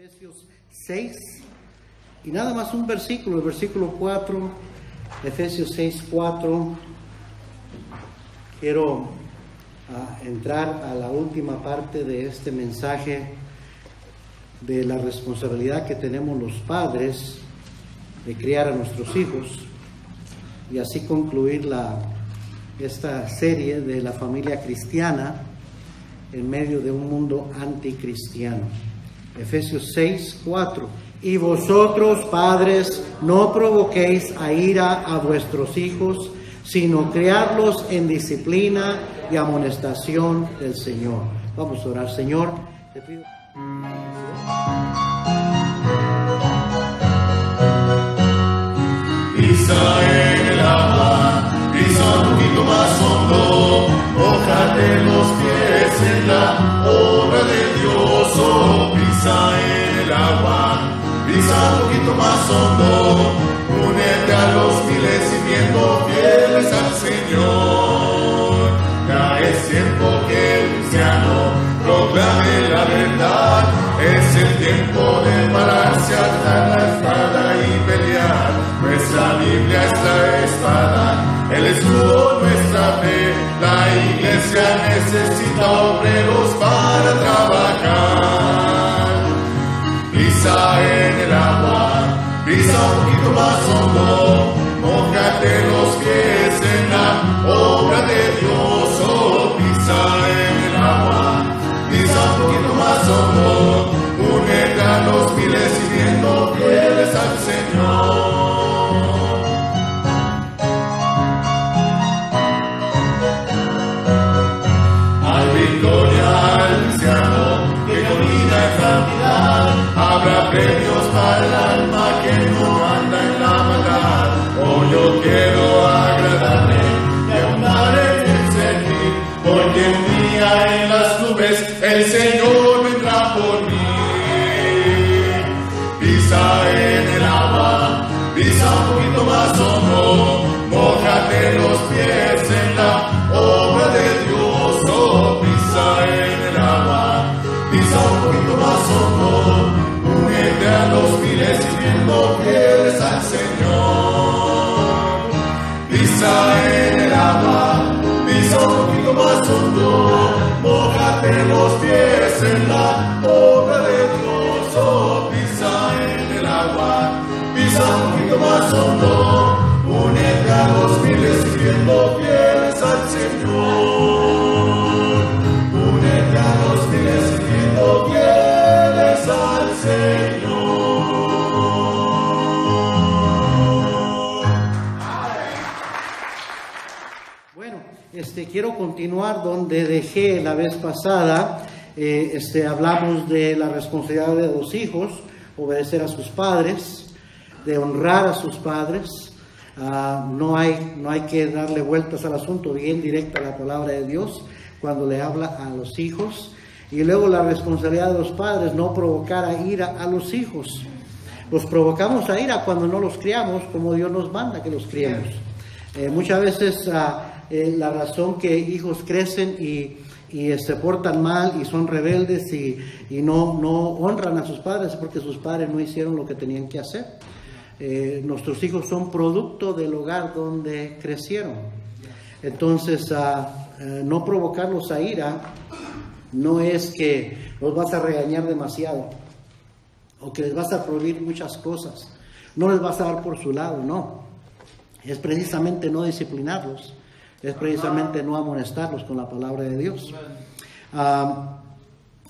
Efesios 6 y nada más un versículo, el versículo 4, Efesios 6, 4. Quiero entrar a la última parte de este mensaje de la responsabilidad que tenemos los padres de criar a nuestros hijos y así concluir esta serie de la familia cristiana en medio de un mundo anticristiano. Efesios 6, 4. Y vosotros, padres, no provoquéis a ira a vuestros hijos, sino criarlos en disciplina y amonestación del Señor. Vamos a orar. Señor, te pido. Pisa en el agua, pisa un poquito más hondo, mójate los pies en la obra de Dios. Oh, pisa en el agua, pisa un poquito más hondo, únete a los miles sirviendo fieles al Señor. Ya es tiempo que el cristiano proclame la verdad, es el tiempo de pararse, alzar la espada y pelear. Nuestra Biblia es la espada, el escudo nuestra fe. La iglesia necesita obreros para trabajar. Pisa en el agua, pisa un poquito más hondo, mójate los pies en la obra de Dios. Oh, pisa en el agua, pisa un poquito más hondo, únete a los miles sirviendo fieles al Señor. Habrá premios para el alma que no anda en la maldad. Oh, yo quiero agradarle y abundar en el servir, porque un día en las nubes el Señor vendrá por mí. Pisa en el agua, pisa un poquito más hondo, mójate los pies en la obra de Dios. Oh, pisa en el agua, pisa un poquito más hondo, únete a los miles sirviendo fieles al Señor. Pisa en el agua, pisa un poquito más hondo, mójate los pies en la obra de Dios. Oh, pisa en el agua, pisa un poquito más hondo, únete a los miles sirviendo fieles al Señor. Únete a los miles sirviendo fieles al Señor. Bueno, quiero continuar donde dejé la vez pasada. Hablamos de la responsabilidad de los hijos, obedecer a sus padres, de honrar a sus padres. No hay que darle vueltas al asunto, bien directa la palabra de Dios cuando le habla a los hijos. Y luego la responsabilidad de los padres, no provocar a ira a los hijos. Los provocamos a ira cuando no los criamos como Dios nos manda que los criemos. Muchas veces la razón que hijos crecen y se portan mal y son rebeldes y no honran a sus padres es porque sus padres no hicieron lo que tenían que hacer. Nuestros hijos son producto del hogar donde crecieron. Entonces, no provocarlos a ira no es que los vas a regañar demasiado o que les vas a prohibir muchas cosas. No les vas a dar por su lado, no. Es precisamente no disciplinarlos. Es precisamente no amonestarlos con la palabra de Dios.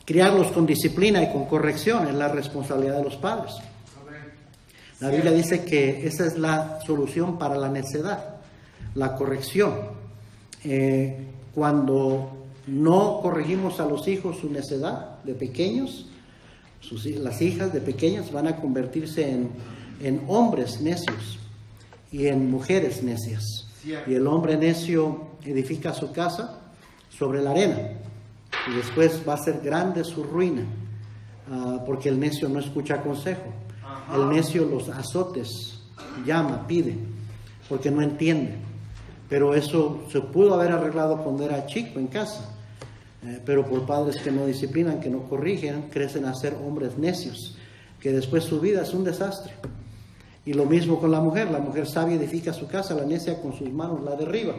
Criarlos con disciplina y con corrección es la responsabilidad de los padres. La Biblia dice que esa es la solución para la necedad, la corrección. Cuando no corregimos a los hijos su necedad de pequeños, las hijas de pequeñas van a convertirse en hombres necios y en mujeres necias. Y el hombre necio edifica su casa sobre la arena y después va a ser grande su ruina, porque el necio no escucha consejo. El necio los azotes llama, pide, porque no entiende. Pero eso se pudo haber arreglado cuando era chico en casa. pero por padres que no disciplinan, que no corrigen, crecen a ser hombres necios, que después su vida es un desastre. Y lo mismo con la mujer sabia edifica su casa, la necia con sus manos la derriba.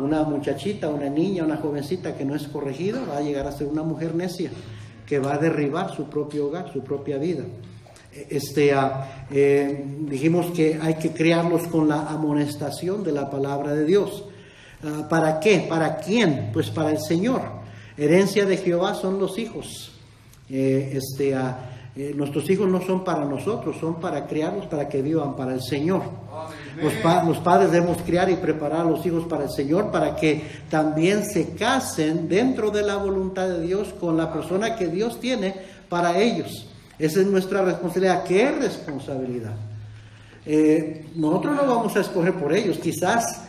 Una muchachita, una niña, una jovencita que no es corregida va a llegar a ser una mujer necia, que va a derribar su propio hogar, su propia vida. Dijimos que hay que criarlos con la amonestación de la palabra de Dios. ¿Para qué? ¿Para quién? Pues para el Señor. Herencia de Jehová son los hijos. Nuestros hijos no son para nosotros, son para criarlos para que vivan para el Señor. Los padres debemos criar y preparar a los hijos para el Señor, para que también se casen dentro de la voluntad de Dios con la persona que Dios tiene para ellos. Esa es nuestra responsabilidad. ¿Qué responsabilidad? Nosotros no vamos a escoger por ellos. Quizás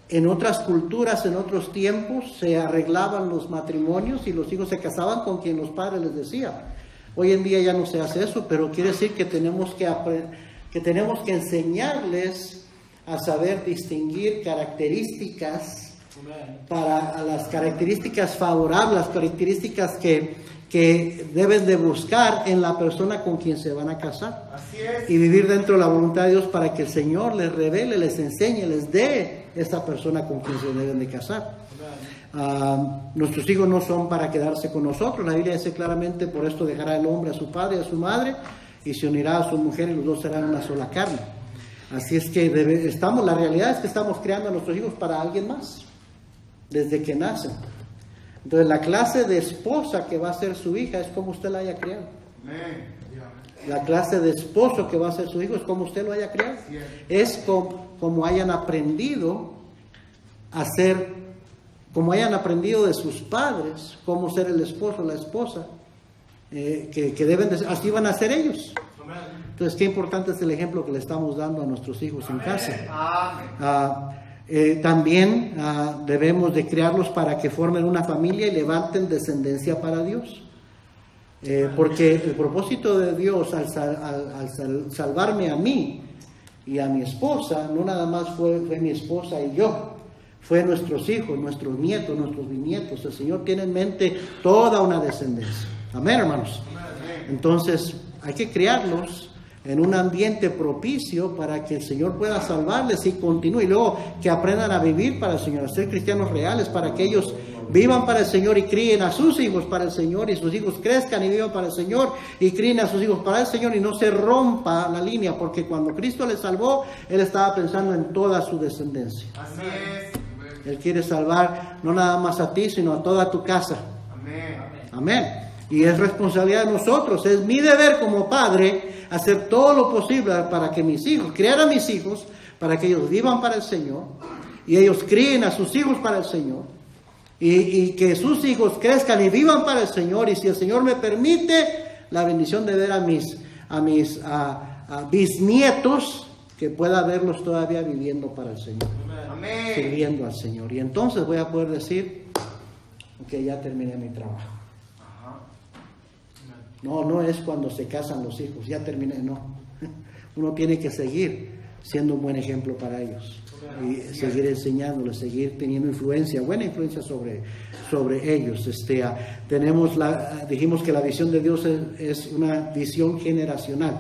en otras culturas, en otros tiempos, se arreglaban los matrimonios y los hijos se casaban con quien los padres les decían. Hoy en día ya no se hace eso, pero quiere decir que tenemos que enseñarles a saber distinguir características para las características favorables, las características que deben de buscar en la persona con quien se van a casar. Así es. Y vivir dentro de la voluntad de Dios para que el Señor les revele, les enseñe, les dé esa persona con quien se deben de casar. Nuestros hijos no son para quedarse con nosotros. La Biblia dice claramente: por esto dejará el hombre a su padre y a su madre y se unirá a su mujer y los dos serán una sola carne. Así es que la realidad es que estamos creando a nuestros hijos para alguien más desde que nacen. Entonces la clase de esposa que va a ser su hija es como usted la haya criado. La clase de esposo que va a ser su hijo es como usted lo haya criado. Es como hayan aprendido a ser, como hayan aprendido de sus padres cómo ser el esposo, la esposa, que deben de ser, así van a ser ellos. Entonces qué importante es el ejemplo que le estamos dando a nuestros hijos en casa. También debemos de criarlos para que formen una familia y levanten descendencia para Dios. Porque el propósito de Dios al salvarme a mí y a mi esposa, no nada más fue mi esposa y yo, fue nuestros hijos, nuestros nietos, nuestros bisnietos. El Señor tiene en mente toda una descendencia. Amén, hermanos. Entonces hay que criarlos en un ambiente propicio para que el Señor pueda salvarles y continúe, y luego que aprendan a vivir para el Señor, a ser cristianos reales, para que ellos vivan para el Señor y críen a sus hijos para el Señor, y sus hijos crezcan y vivan para el Señor y críen a sus hijos para el Señor, y no se rompa la línea, porque cuando Cristo les salvó, Él estaba pensando en toda su descendencia. Así es. Él quiere salvar no nada más a ti, sino a toda tu casa. Amén. Amén. Y es responsabilidad de nosotros, es mi deber como padre hacer todo lo posible para que mis hijos, criar a mis hijos, para que ellos vivan para el Señor, y ellos críen a sus hijos para el Señor, y que sus hijos crezcan y vivan para el Señor, y si el Señor me permite, la bendición de ver a mis bisnietos, que pueda verlos todavía viviendo para el Señor, Amén. sirviendo al Señor, y entonces voy a poder decir, ok, ya terminé mi trabajo. No es cuando se casan los hijos, ya terminé, no. Uno tiene que seguir siendo un buen ejemplo para ellos y seguir enseñándoles, seguir teniendo influencia, buena influencia sobre ellos. Dijimos que la visión de Dios es una visión generacional.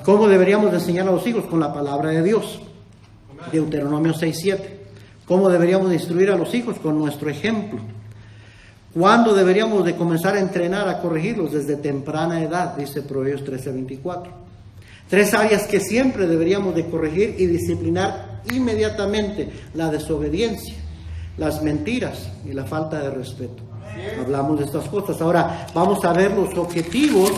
¿Cómo deberíamos enseñar a los hijos? Con la palabra de Dios. Deuteronomio 6:7. ¿Cómo deberíamos instruir a los hijos? Con nuestro ejemplo. ¿Cuándo deberíamos de comenzar a entrenar, a corregirlos? Desde temprana edad, dice Proverbios 13:24. 3 áreas que siempre deberíamos de corregir y disciplinar inmediatamente: la desobediencia, las mentiras y la falta de respeto. Hablamos de estas cosas. Ahora vamos a ver los objetivos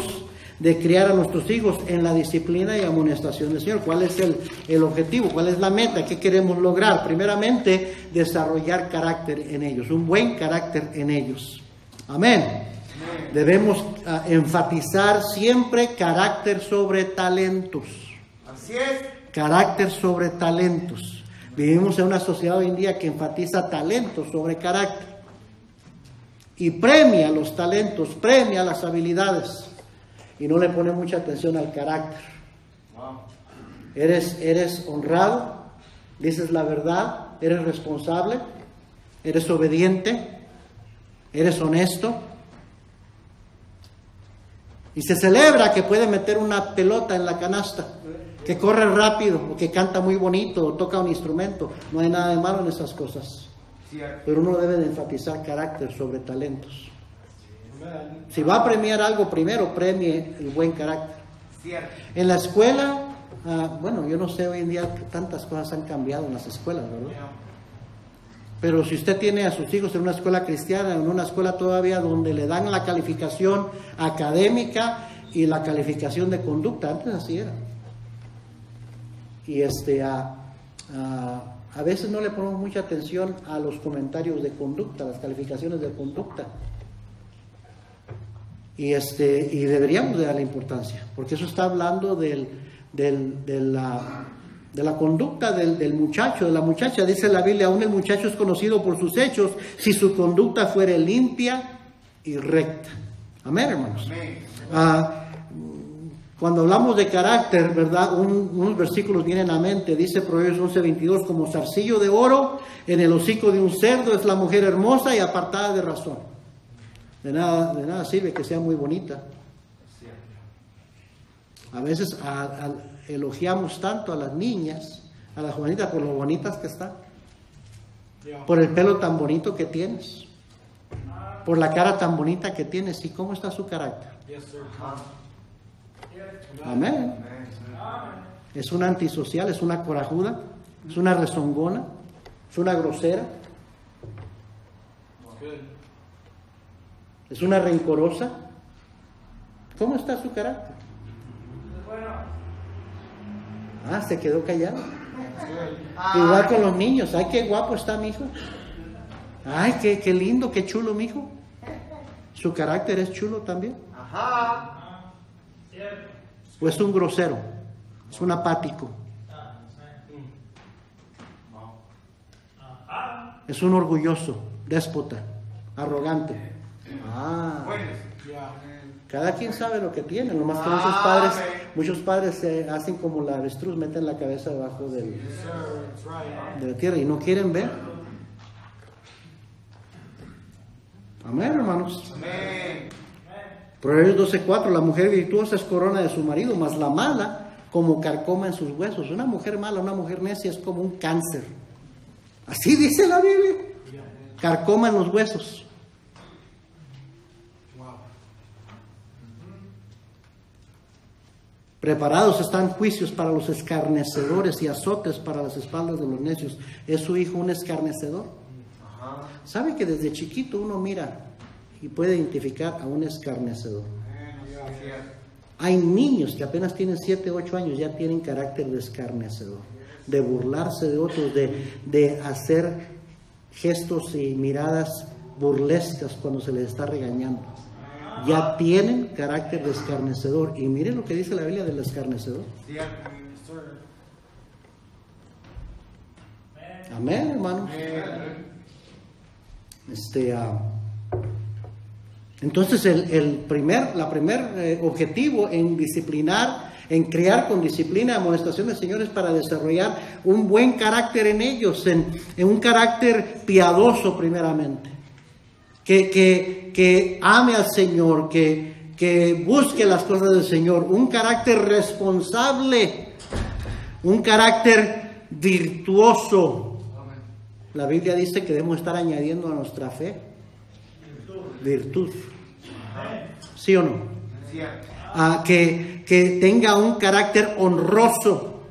de criar a nuestros hijos en la disciplina y amonestación del Señor. ¿Cuál es el objetivo? ¿Cuál es la meta? ¿Qué queremos lograr? Primeramente, desarrollar carácter en ellos, un buen carácter en ellos. Amén. Debemos enfatizar siempre carácter sobre talentos. Así es. Carácter sobre talentos. Vivimos en una sociedad hoy en día que enfatiza talentos sobre carácter y premia los talentos, premia las habilidades, y no le pone mucha atención al carácter. Eres honrado, dices la verdad, eres responsable, eres obediente, ¿Eres honesto? Y se celebra que puede meter una pelota en la canasta, que corre rápido, o que canta muy bonito, o toca un instrumento. No hay nada de malo en esas cosas. Pero uno debe de enfatizar carácter sobre talentos. Si va a premiar algo, primero premie el buen carácter. En la escuela, bueno, yo no sé, hoy en día tantas cosas han cambiado en las escuelas, ¿verdad? Pero si usted tiene a sus hijos en una escuela cristiana, en una escuela todavía donde le dan la calificación académica y la calificación de conducta, antes así era. Y a veces no le ponemos mucha atención a los comentarios de conducta, las calificaciones de conducta. Y deberíamos de darle importancia, porque eso está hablando de la conducta del muchacho, de la muchacha. Dice la Biblia, aún el muchacho es conocido por sus hechos, si su conducta fuere limpia y recta. Amén, hermanos. Cuando hablamos de carácter, ¿verdad? Unos versículos vienen a mente. Dice Proverbios 11:22, como zarcillo de oro en el hocico de un cerdo es la mujer hermosa y apartada de razón. De nada sirve que sea muy bonita. A veces elogiamos tanto a las niñas, a las jovencitas, por lo bonitas que están, por el pelo tan bonito que tienes, por la cara tan bonita que tienes. ¿Y cómo está su carácter? Amén. Es una antisocial, es una corajuda, es una rezongona, es una grosera, es una rencorosa. ¿Cómo está su carácter? Se quedó callado. Igual con los niños. Ay, qué guapo está mi hijo. Ay, qué lindo, qué chulo mi hijo. Su carácter es chulo también. O es un grosero, es un apático, es un orgulloso, déspota, arrogante. Cada quien sabe lo que tiene. Nomás que muchos padres hacen como la avestruz, meten la cabeza debajo de la tierra y no quieren ver. Amén, hermanos. Proverbios 12:4, la mujer virtuosa es corona de su marido, mas la mala como carcoma en sus huesos. Una mujer mala, una mujer necia es como un cáncer. Así dice la Biblia. Carcoma en los huesos. Preparados están juicios para los escarnecedores y azotes para las espaldas de los necios. ¿Es su hijo un escarnecedor? ¿Sabe que desde chiquito uno mira y puede identificar a un escarnecedor? Hay niños que apenas tienen 7, 8 años, ya tienen carácter de escarnecedor, de burlarse de otros, de hacer gestos y miradas burlescas cuando se les está regañando. Ya tienen carácter de escarnecedor. Y miren lo que dice la Biblia del escarnecedor. Amén, hermanos. Entonces el primer objetivo en disciplinar, en criar con disciplina, amonestación del Señor, es para desarrollar un buen carácter en ellos, en un carácter piadoso primeramente, que ame al Señor, que busque las cosas del Señor, un carácter responsable, un carácter virtuoso. La Biblia dice que debemos estar añadiendo a nuestra fe virtud. ¿Sí o no? Que tenga un carácter honroso.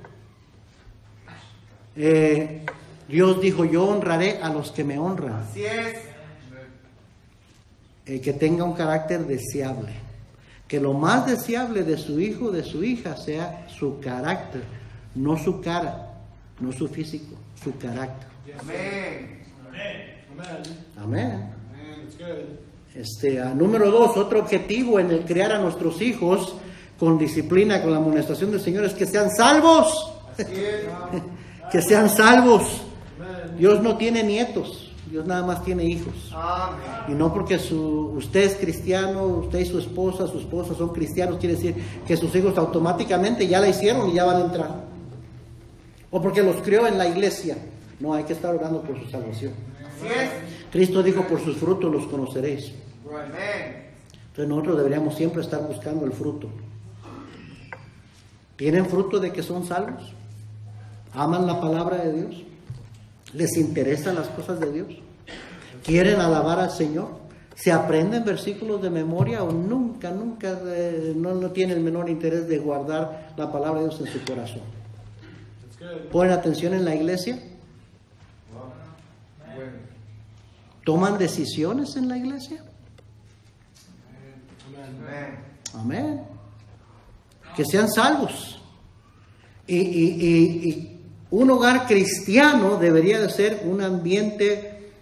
Dios dijo, yo honraré a los que me honran. Así es. Que tenga un carácter deseable. Que lo más deseable de su hijo, de su hija, sea su carácter, no su cara, no su físico, su carácter. Amén. Amén. Número 2, otro objetivo en el criar a nuestros hijos con disciplina, con la amonestación del Señor, es que sean salvos. Que sean salvos. Dios no tiene nietos, Dios nada más tiene hijos. Y no porque usted es cristiano, usted y su esposa son cristianos, quiere decir que sus hijos automáticamente ya la hicieron y ya van a entrar. O porque los crió en la iglesia. No, hay que estar orando por su salvación. Cristo dijo, por sus frutos los conoceréis. Amén. Entonces nosotros deberíamos siempre estar buscando el fruto. ¿Tienen fruto de que son salvos? ¿Aman la palabra de Dios? ¿Les interesan las cosas de Dios? ¿Quieren alabar al Señor? ¿Se aprenden versículos de memoria o nunca no tienen el menor interés de guardar la palabra de Dios en su corazón? ¿Ponen atención en la iglesia? ¿Toman decisiones en la iglesia? Amén. Que sean salvos. Y un hogar cristiano debería de ser un ambiente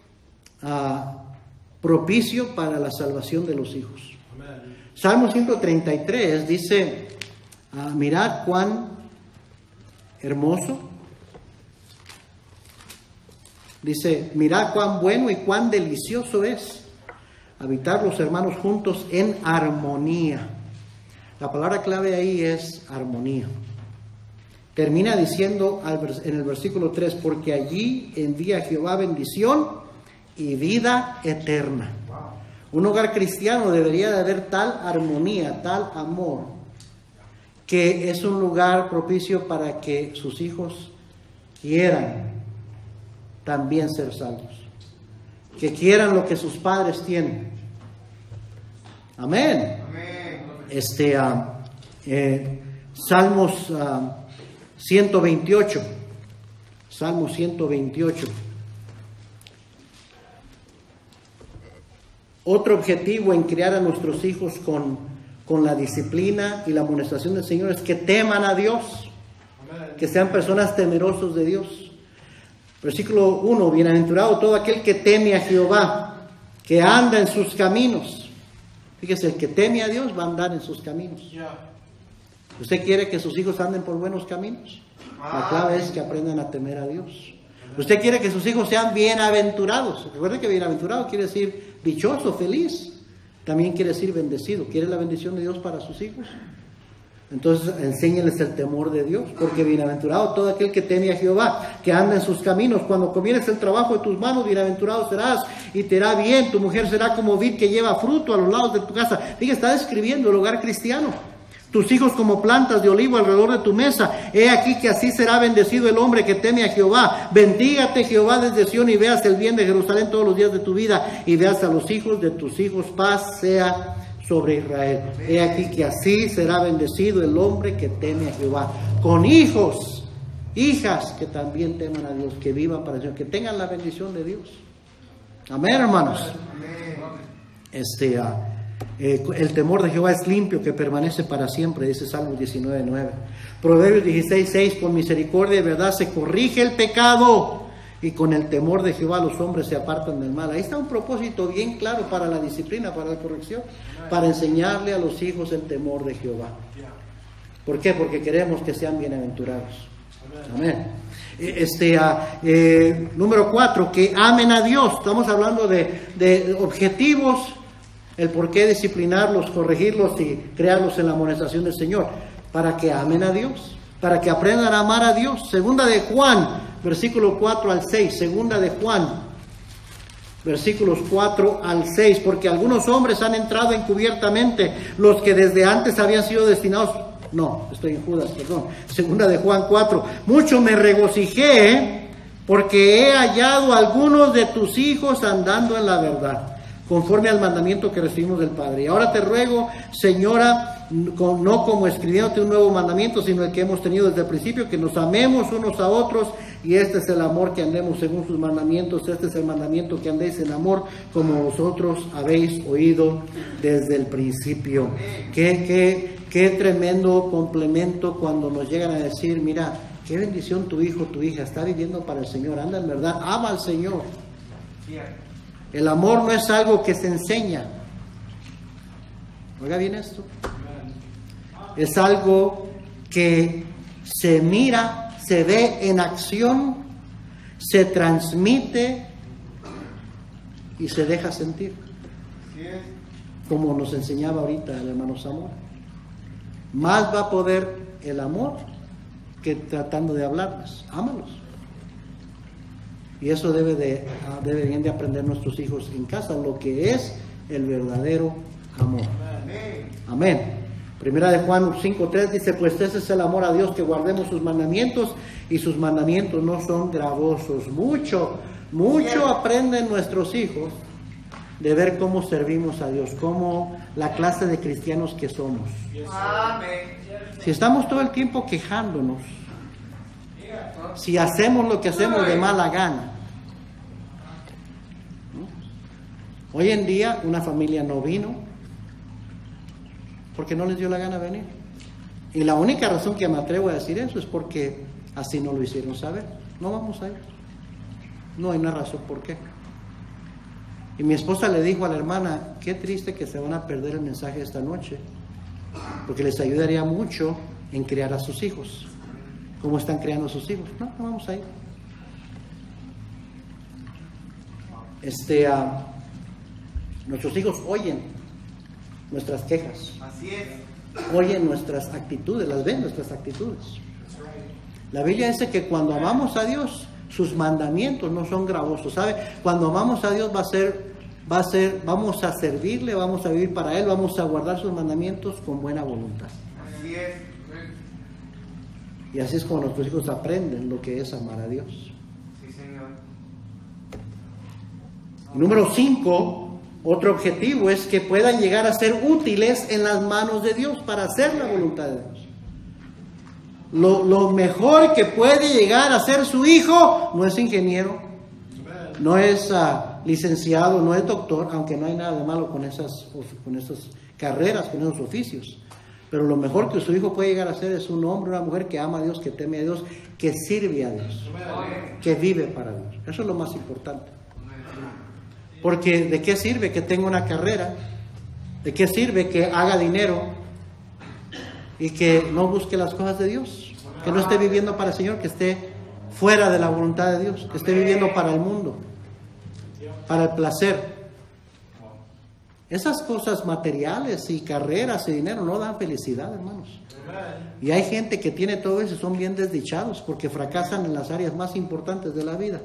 propicio para la salvación de los hijos. Salmo 133 dice, mirad cuán hermoso. Dice, mirad cuán bueno y cuán delicioso es habitar los hermanos juntos en armonía. La palabra clave ahí es armonía. Termina diciendo en el versículo 3, porque allí envía Jehová bendición y vida eterna. Un hogar cristiano debería de haber tal armonía, tal amor, que es un lugar propicio para que sus hijos quieran también ser salvos, que quieran lo que sus padres tienen. Amén. Salmos 128. Salmo 128. Otro objetivo en criar a nuestros hijos con la disciplina y la amonestación del Señor es que teman a Dios, que sean personas temerosos de Dios. Versículo 1, bienaventurado todo aquel que teme a Jehová, que anda en sus caminos. Fíjese, el que teme a Dios va a andar en sus caminos. ¿Usted quiere que sus hijos anden por buenos caminos? La clave es que aprendan a temer a Dios. ¿Usted quiere que sus hijos sean bienaventurados? Recuerde que bienaventurado quiere decir dichoso, feliz. También quiere decir bendecido. ¿Quiere la bendición de Dios para sus hijos? Entonces enséñenles el temor de Dios, porque bienaventurado todo aquel que teme a Jehová, que anda en sus caminos. Cuando comieres el trabajo de tus manos, bienaventurado serás y te irá bien. Tu mujer será como vid que lleva fruto a los lados de tu casa. Fíjate, está describiendo el hogar cristiano. Tus hijos como plantas de olivo alrededor de tu mesa. He aquí que así será bendecido el hombre que teme a Jehová. Bendígate Jehová desde Sión y veas el bien de Jerusalén todos los días de tu vida, y veas a los hijos de tus hijos. Paz sea sobre Israel. He aquí que así será bendecido el hombre que teme a Jehová, con hijos, hijas que también teman a Dios, que vivan para Dios, que tengan la bendición de Dios. Amén, hermanos. El temor de Jehová es limpio, que permanece para siempre, dice Salmos 19:9. Proverbios 16:6, con misericordia y verdad se corrige el pecado, y con el temor de Jehová los hombres se apartan del mal. Ahí está un propósito bien claro para la disciplina, para la corrección, para enseñarle a los hijos el temor de Jehová. ¿Por qué? Porque queremos que sean bienaventurados. Amén. Número 4, que amen a Dios. Estamos hablando de objetivos, el por qué disciplinarlos, corregirlos y crearlos en la amonestación del Señor, para que amen a Dios, para que aprendan a amar a Dios. Segunda de Juan, versículo 4 al 6, segunda de Juan, versículos 4 al 6, porque algunos hombres han entrado encubiertamente, los que desde antes habían sido destinados. No, estoy en Judas, perdón. Segunda de Juan 4. Mucho me regocijé porque he hallado a algunos de tus hijos andando en la verdad, conforme al mandamiento que recibimos del Padre. Y ahora te ruego, Señora, no como escribiéndote un nuevo mandamiento, sino el que hemos tenido desde el principio, que nos amemos unos a otros, y este es el amor, que andemos según sus mandamientos. Este es el mandamiento, que andéis en amor, como vosotros habéis oído desde el principio. Qué tremendo complemento cuando nos llegan a decir, mira, qué bendición tu hijo, tu hija, está viviendo para el Señor, anda en verdad, ama al Señor. El amor no es algo que se enseña. Oiga bien esto. Es algo que se mira, se ve en acción, se transmite y se deja sentir. Como nos enseñaba ahorita el hermano Samuel. Más va a poder el amor que tratando de hablarles. Ámalos. Y eso deben de aprender nuestros hijos en casa, lo que es el verdadero amor. Amén. Primera de Juan 5:3 dice, pues ese es el amor a Dios, que guardemos sus mandamientos, y sus mandamientos no son gravosos. Mucho aprenden nuestros hijos de ver cómo servimos a Dios, cómo la clase de cristianos que somos. Amén. Si estamos todo el tiempo quejándonos, si hacemos lo que hacemos de mala gana, ¿no? Hoy en día una familia no vino porque no les dio la gana venir. Y la única razón que me atrevo a decir eso es porque así no lo hicieron saber. No vamos a ir. No hay una razón por qué. Y mi esposa le dijo a la hermana, qué triste que se van a perder el mensaje esta noche, porque les ayudaría mucho en criar a sus hijos. ¿Cómo están criando a sus hijos? No vamos a ir. Nuestros hijos oyen nuestras quejas. Así es. Oyen nuestras actitudes, las ven nuestras actitudes. La Biblia dice que cuando amamos a Dios, sus mandamientos no son gravosos, ¿sabe? Cuando amamos a Dios vamos a servirle, vamos a vivir para Él, vamos a guardar sus mandamientos con buena voluntad. Así es. Y así es como nuestros hijos aprenden lo que es amar a Dios. Sí, Señor. Número 5, otro objetivo es que puedan llegar a ser útiles en las manos de Dios para hacer la voluntad de Dios. Lo mejor que puede llegar a ser su hijo no es ingeniero, no es licenciado, no es doctor, aunque no hay nada de malo con esas carreras, con esos oficios. Pero lo mejor que su hijo puede llegar a ser es un hombre, una mujer que ama a Dios, que teme a Dios, que sirve a Dios, que vive para Dios. Eso es lo más importante. Porque ¿de qué sirve que tenga una carrera? ¿De qué sirve que haga dinero y que no busque las cosas de Dios? Que no esté viviendo para el Señor, que esté fuera de la voluntad de Dios, que esté viviendo para el mundo, para el placer. Esas cosas materiales y carreras y dinero no dan felicidad, hermanos. Y hay gente que tiene todo eso y son bien desdichados porque fracasan en las áreas más importantes de la vida.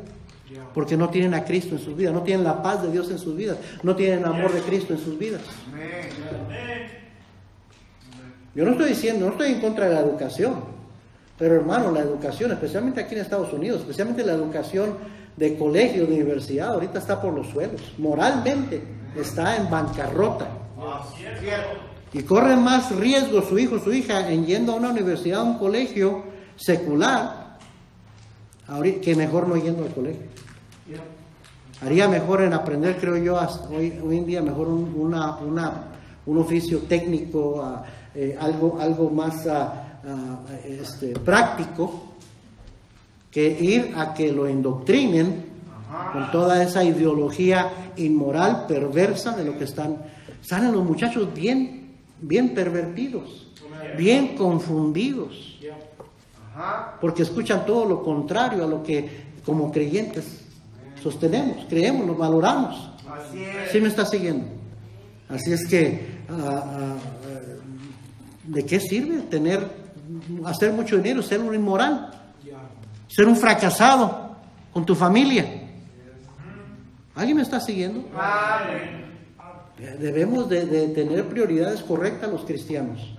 Porque no tienen a Cristo en sus vidas, no tienen la paz de Dios en sus vidas, no tienen el amor de Cristo en sus vidas. Yo no estoy en contra de la educación, pero hermano, la educación, especialmente aquí en Estados Unidos, especialmente la educación de colegio, de universidad, ahorita está por los suelos, moralmente está en bancarrota. Y corren más riesgo su hijo, su hija, en yendo a una universidad, a un colegio secular, que mejor no yendo al colegio. Haría mejor en aprender, creo yo, hoy en día mejor un oficio técnico, algo más práctico, que ir a que lo indoctrinen con toda esa ideología inmoral, perversa de lo que salen los muchachos bien pervertidos, bien confundidos, porque escuchan todo lo contrario a lo que como creyentes sostenemos, creemos, nos valoramos. ¿Sí me está siguiendo? Así es que ¿de qué sirve hacer mucho dinero, ser un inmoral, ser un fracasado con tu familia? ¿Alguien me está siguiendo? Debemos de tener prioridades correctas los cristianos.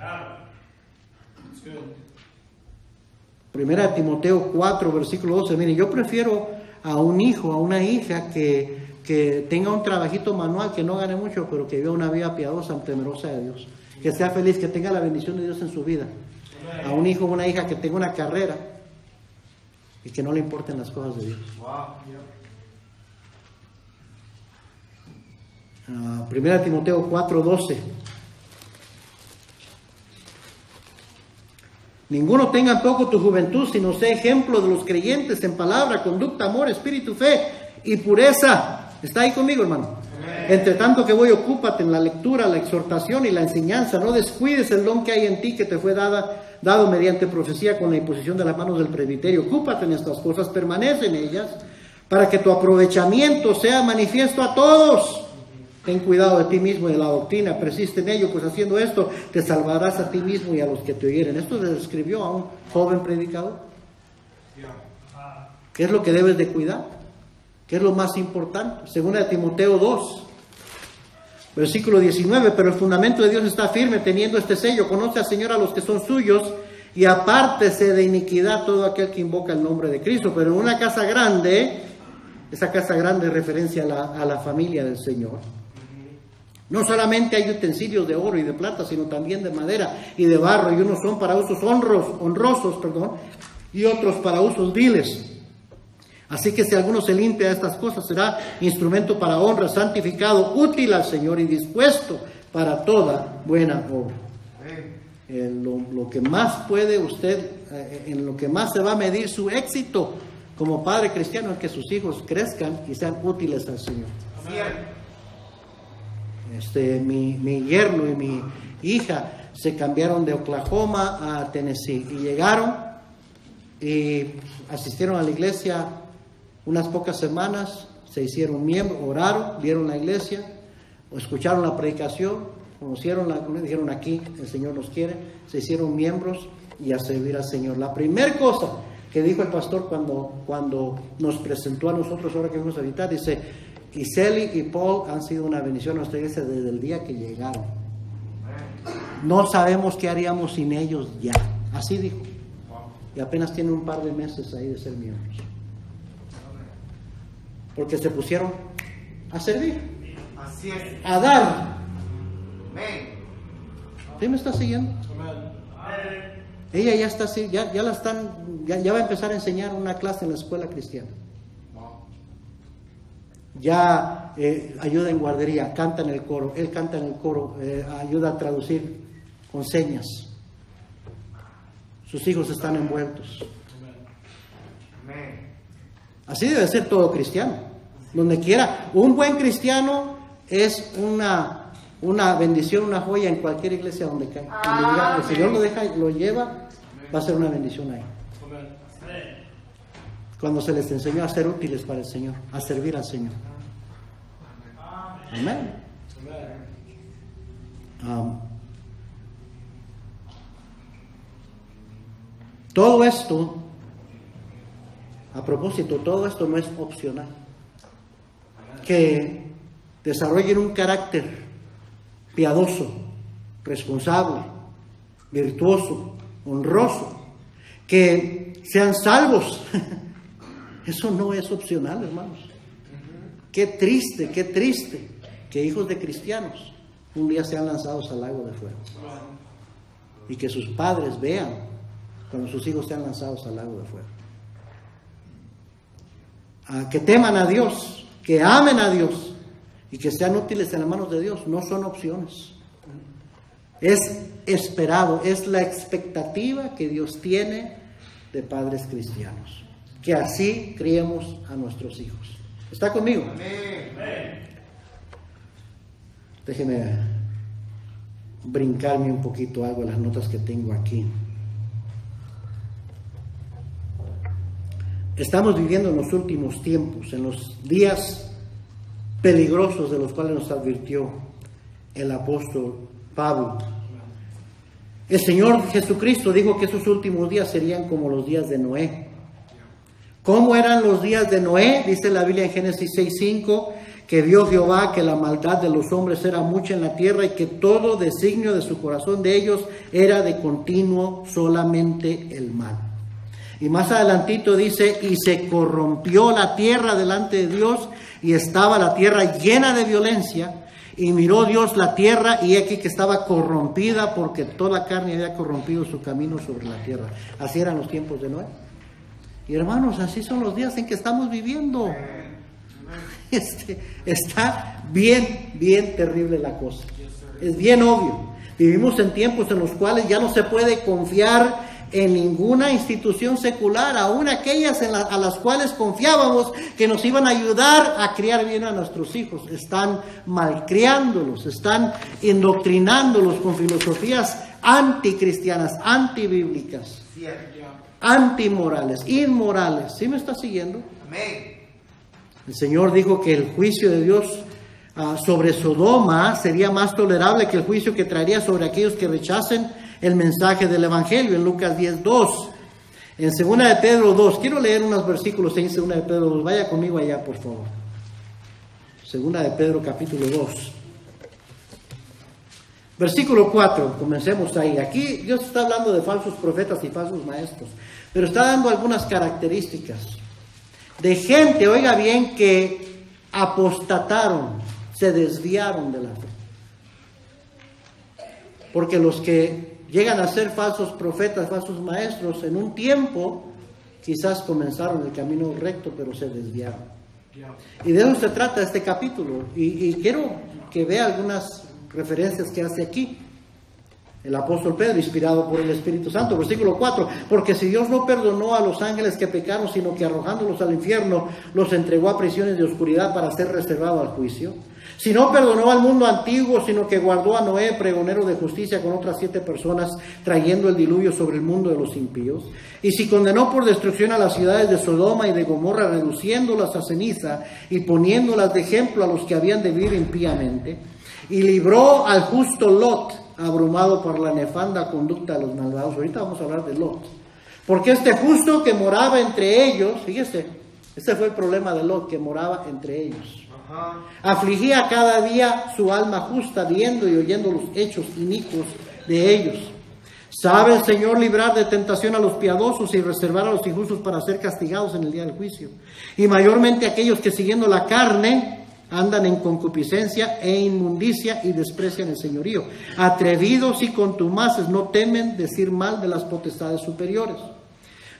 Primera de Timoteo 4, versículo 12. Mire, yo prefiero a un hijo, a una hija que tenga un trabajito manual, que no gane mucho, pero que viva una vida piadosa, temerosa de Dios, que sea feliz, que tenga la bendición de Dios en su vida. A un hijo o una hija que tenga una carrera y que no le importen las cosas de Dios. Primera de Timoteo 4, 12. Ninguno tenga en poco tu juventud, sino sea ejemplo de los creyentes en palabra, conducta, amor, espíritu, fe y pureza. ¿Está ahí conmigo, hermano? Entre tanto que voy, ocúpate en la lectura, la exhortación y la enseñanza. No descuides el don que hay en ti, que te fue dado mediante profecía con la imposición de las manos del presbiterio. Ocúpate en estas cosas, permanece en ellas, para que tu aprovechamiento sea manifiesto a todos. Ten cuidado de ti mismo y de la doctrina, persiste en ello, pues haciendo esto te salvarás a ti mismo y a los que te oyeren. Esto se escribió a un joven predicador. ¿Qué es lo que debes de cuidar? que es lo más importante. Segunda de Timoteo 2, versículo 19, pero el fundamento de Dios está firme teniendo este sello. Conoce al Señor a los que son suyos y apártese de iniquidad todo aquel que invoca el nombre de Cristo. Pero en una casa grande, esa casa grande es referencia a la familia del Señor. No solamente hay utensilios de oro y de plata, sino también de madera y de barro, y unos son para usos honrosos, y otros para usos viles. Así que si alguno se limpia de estas cosas, será instrumento para honra, santificado, útil al Señor y dispuesto para toda buena obra. Lo que más puede usted, en lo que más se va a medir su éxito como padre cristiano, es que sus hijos crezcan y sean útiles al Señor. Mi yerno y mi hija se cambiaron de Oklahoma a Tennessee y llegaron y asistieron a la iglesia unas pocas semanas, se hicieron miembros, oraron, vieron la iglesia, escucharon la predicación, dijeron aquí el Señor nos quiere, se hicieron miembros y a servir al Señor. La primera cosa que dijo el pastor cuando nos presentó a nosotros, ahora que vamos a visitar, dice: Iseli y Paul han sido una bendición a nuestra iglesia desde el día que llegaron. No sabemos qué haríamos sin ellos ya. Así dijo. Y apenas tienen un par de meses ahí de ser miembros. Porque se pusieron a servir. Así es. A dar. Amén. ¿Sí me está siguiendo? Ella ya está así, ya va a empezar a enseñar una clase en la escuela cristiana. Ya ayuda en guardería, canta en el coro, él canta en el coro, ayuda a traducir con señas. Sus hijos están envueltos. Así debe ser todo cristiano. Donde quiera, un buen cristiano es una bendición, una joya en cualquier iglesia donde cae. Donde el Señor lo deja, lo lleva, va a ser una bendición ahí. Cuando se les enseñó a ser útiles para el Señor, a servir al Señor. Amén. Todo esto, a propósito, todo esto no es opcional. Que desarrollen un carácter piadoso, responsable, virtuoso, honroso, que sean salvos. Eso no es opcional, hermanos. Qué triste que hijos de cristianos un día sean lanzados al lago de fuego. Y que sus padres vean cuando sus hijos sean lanzados al lago de fuego. Que teman a Dios, que amen a Dios y que sean útiles en las manos de Dios. No son opciones. Es esperado, es la expectativa que Dios tiene de padres cristianos. Que así criemos a nuestros hijos. ¿Está conmigo? Amén. Déjeme brincarme un poquito algo de las notas que tengo aquí. Estamos viviendo en los últimos tiempos, en los días peligrosos de los cuales nos advirtió el apóstol Pablo. El Señor Jesucristo dijo que esos últimos días serían como los días de Noé. ¿Cómo eran los días de Noé? Dice la Biblia en Génesis 6:5, que vio Jehová que la maldad de los hombres era mucha en la tierra y que todo designio de su corazón de ellos era de continuo solamente el mal. Y más adelantito dice: y se corrompió la tierra delante de Dios, y estaba la tierra llena de violencia, y miró Dios la tierra, y aquí que estaba corrompida, porque toda carne había corrompido su camino sobre la tierra. Así eran los tiempos de Noé. Y hermanos, así son los días en que estamos viviendo. Está bien terrible la cosa. Es bien obvio. Vivimos en tiempos en los cuales ya no se puede confiar en ninguna institución secular, aún aquellas a las cuales confiábamos que nos iban a ayudar a criar bien a nuestros hijos. Están malcriándolos, están indoctrinándolos con filosofías anticristianas, antibíblicas, antimorales, inmorales. ¿Sí me está siguiendo? Amén. El Señor dijo que el juicio de Dios sobre Sodoma sería más tolerable que el juicio que traería sobre aquellos que rechacen el mensaje del Evangelio, en Lucas 10:2. En 2 de Pedro 2, quiero leer unos versículos en 2 de Pedro 2, vaya conmigo allá por favor. 2 de Pedro capítulo 2. Versículo 4, comencemos ahí. Aquí Dios está hablando de falsos profetas y falsos maestros, pero está dando algunas características de gente, oiga bien, que apostataron, se desviaron de la fe. Porque los que llegan a ser falsos profetas, falsos maestros, en un tiempo quizás comenzaron el camino recto, pero se desviaron. Y de eso se trata este capítulo. Y quiero que vea algunas referencias que hace aquí el apóstol Pedro, inspirado por el Espíritu Santo. Versículo 4, porque si Dios no perdonó a los ángeles que pecaron, sino que arrojándolos al infierno, los entregó a prisiones de oscuridad para ser reservado al juicio. Si no perdonó al mundo antiguo, sino que guardó a Noé, pregonero de justicia, con otras 7 personas, trayendo el diluvio sobre el mundo de los impíos. Y si condenó por destrucción a las ciudades de Sodoma y de Gomorra, reduciéndolas a ceniza y poniéndolas de ejemplo a los que habían de vivir impíamente. Y libró al justo Lot, abrumado por la nefanda conducta de los malvados. Ahorita vamos a hablar de Lot. Porque este justo que moraba entre ellos, fíjese, este fue el problema de Lot, que moraba entre ellos. Afligía cada día su alma justa, viendo y oyendo los hechos inicuos de ellos. Sabe el Señor librar de tentación a los piadosos y reservar a los injustos para ser castigados en el día del juicio. Y mayormente aquellos que siguiendo la carne andan en concupiscencia e inmundicia y desprecian el señorío. Atrevidos y contumaces, no temen decir mal de las potestades superiores.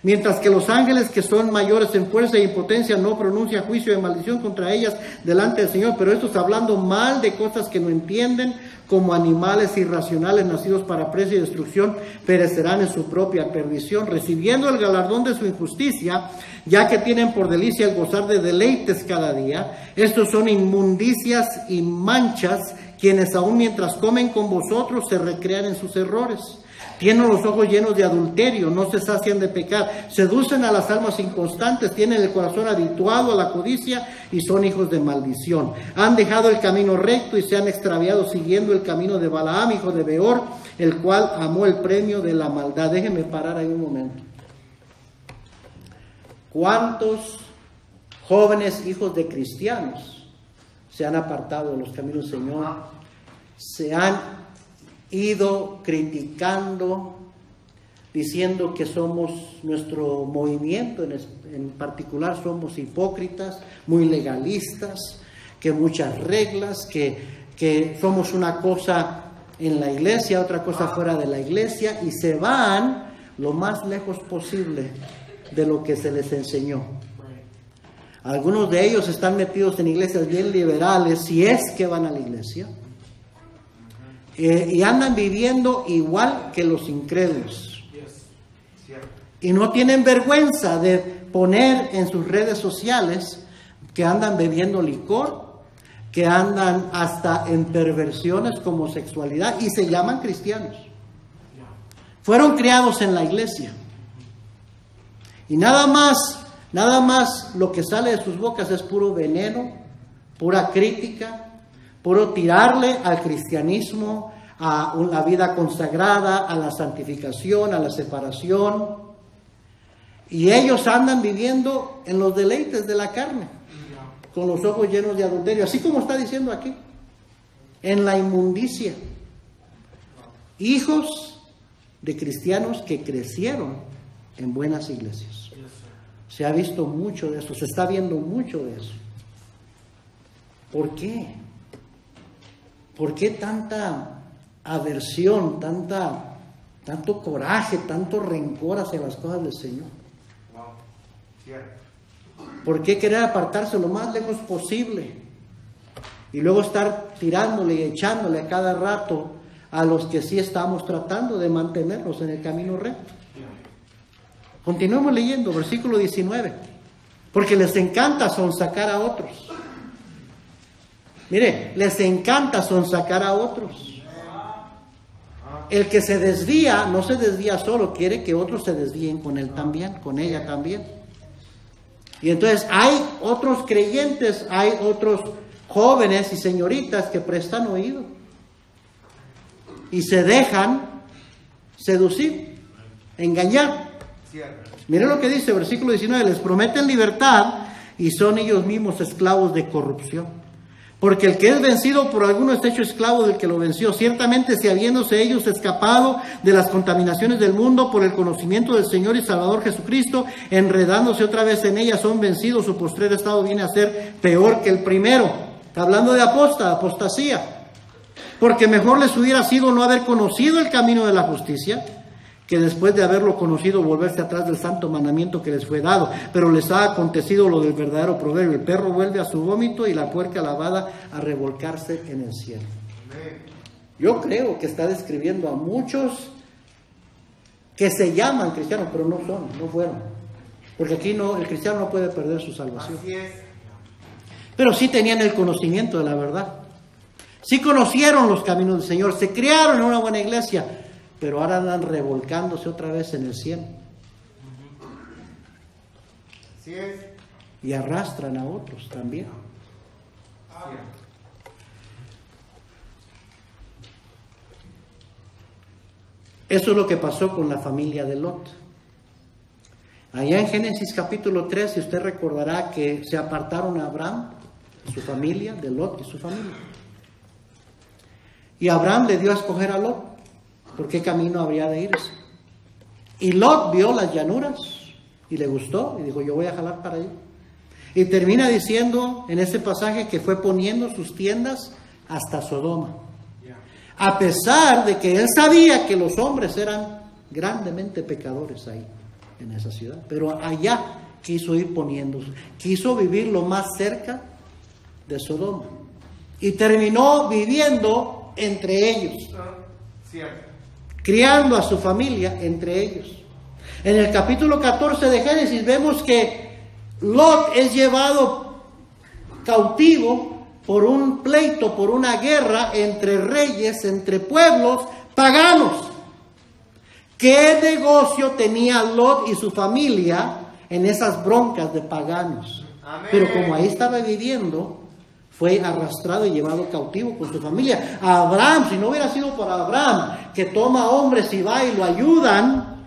Mientras que los ángeles, que son mayores en fuerza y potencia, no pronuncian juicio de maldición contra ellas delante del Señor, pero estos, hablando mal de cosas que no entienden, como animales irracionales nacidos para presa y destrucción, perecerán en su propia perdición, recibiendo el galardón de su injusticia, ya que tienen por delicia el gozar de deleites cada día. Estos son inmundicias y manchas, quienes aun mientras comen con vosotros se recrean en sus errores. Tienen los ojos llenos de adulterio, no se sacian de pecar, seducen a las almas inconstantes, tienen el corazón habituado a la codicia y son hijos de maldición. Han dejado el camino recto y se han extraviado siguiendo el camino de Balaam, hijo de Beor, el cual amó el premio de la maldad. Déjenme parar ahí un momento. ¿Cuántos jóvenes hijos de cristianos se han apartado de los caminos del Señor? Se han ido criticando, diciendo que somos, nuestro movimiento en particular, somos hipócritas, muy legalistas, que muchas reglas, que somos una cosa en la iglesia, otra cosa fuera de la iglesia, y se van lo más lejos posible de lo que se les enseñó. Algunos de ellos están metidos en iglesias bien liberales, si es que van a la iglesia, y andan viviendo igual que los incrédulos. Y no tienen vergüenza de poner en sus redes sociales que andan bebiendo licor, que andan hasta en perversiones como sexualidad, y se llaman cristianos. Fueron criados en la iglesia. Y nada más lo que sale de sus bocas es puro veneno, pura crítica, puro tirarle al cristianismo, a la vida consagrada, a la santificación, a la separación. Y ellos andan viviendo en los deleites de la carne, con los ojos llenos de adulterio, así como está diciendo aquí, en la inmundicia. Hijos de cristianos que crecieron en buenas iglesias. Se ha visto mucho de eso, se está viendo mucho de eso. ¿Por qué? ¿Por qué tanta aversión, tanto coraje, tanto rencor hacia las cosas del Señor? ¿Por qué querer apartarse lo más lejos posible? Y luego estar tirándole y echándole a cada rato a los que sí estamos tratando de mantenerlos en el camino recto. Continuemos leyendo, versículo 19. Porque les encanta sonsacar a otros. Mire, les encanta sonsacar a otros. El que se desvía, no se desvía solo, quiere que otros se desvíen con él también, con ella también. Y entonces hay otros creyentes, hay otros jóvenes y señoritas que prestan oído y se dejan seducir, engañar. Cierto. Miren lo que dice, versículo 19, les prometen libertad y son ellos mismos esclavos de corrupción. Porque el que es vencido por alguno está hecho esclavo del que lo venció. Ciertamente, si habiéndose ellos escapado de las contaminaciones del mundo por el conocimiento del Señor y Salvador Jesucristo, enredándose otra vez en ellas, son vencidos, su postrer estado viene a ser peor que el primero. Está hablando de apostasía. Porque mejor les hubiera sido no haber conocido el camino de la justicia, que después de haberlo conocido volverse atrás del santo mandamiento que les fue dado. Pero les ha acontecido lo del verdadero proverbio: el perro vuelve a su vómito y la puerca lavada a revolcarse en el cielo. Yo creo que está describiendo a muchos que se llaman cristianos, pero no son, no fueron. Porque aquí no, el cristiano no puede perder su salvación. Así es. Pero sí tenían el conocimiento de la verdad. Sí conocieron los caminos del Señor, se criaron en una buena iglesia, pero ahora andan revolcándose otra vez en el cielo. Así es. Y arrastran a otros también. Eso es lo que pasó con la familia de Lot. Allá en Génesis capítulo 3, usted recordará que se apartaron a Abraham, su familia, de Lot y su familia. Y Abraham le dio a escoger a Lot por qué camino habría de irse. Y Lot vio las llanuras y le gustó y dijo: yo voy a jalar para allá. Y termina diciendo en ese pasaje que fue poniendo sus tiendas hasta Sodoma. A pesar de que él sabía que los hombres eran grandemente pecadores ahí, en esa ciudad. Pero allá quiso ir poniéndose, quiso vivir lo más cerca de Sodoma. Y terminó viviendo entre ellos. Cierto. Criando a su familia entre ellos. En el capítulo 14 de Génesis vemos que Lot es llevado cautivo por un pleito, por una guerra entre reyes, entre pueblos paganos. ¿Qué negocio tenía Lot y su familia en esas broncas de paganos? Amén. Pero como ahí estaba viviendo, fue arrastrado y llevado cautivo con su familia. A Abraham, si no hubiera sido por Abraham, que toma hombres y va y lo ayudan